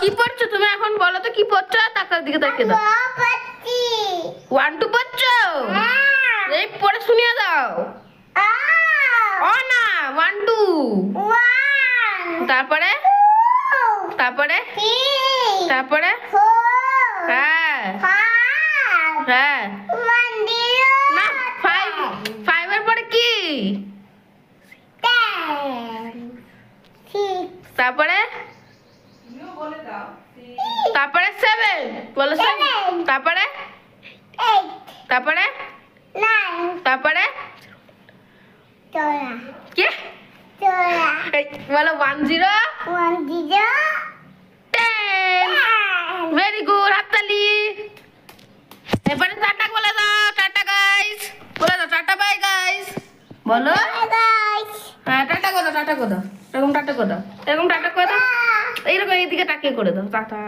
কি পড়ছো তুমি এখন? বলো তো কি পড়ছো? টাকার দিকে তাকিয়ে দাও। 1 2 পড়ছো? এই পড়ে শুনিয়ে দাও। ও না 1 2। তারপরে তারপরে তারপরে হ্যাঁ হ্যাঁ না 5 এর পরে কি? তারপরে তারপরে 7 বলো 7 তারপরে তারপরে তারপরে কি বলো 1 0 10। ভেরি গুড, হাততালি। এবারে টাটা বলে দাও। টাটা গাইস বলে দাও। টাটা বাই গাইস বলো। হ্যাঁ টাটা করে দাও। টাটা করে দাও। এরকম টাটা করে দাও। এরকম টাটা করে দাও। এইরকম এইদিকে তাকিয়ে করে দাও। টাটা।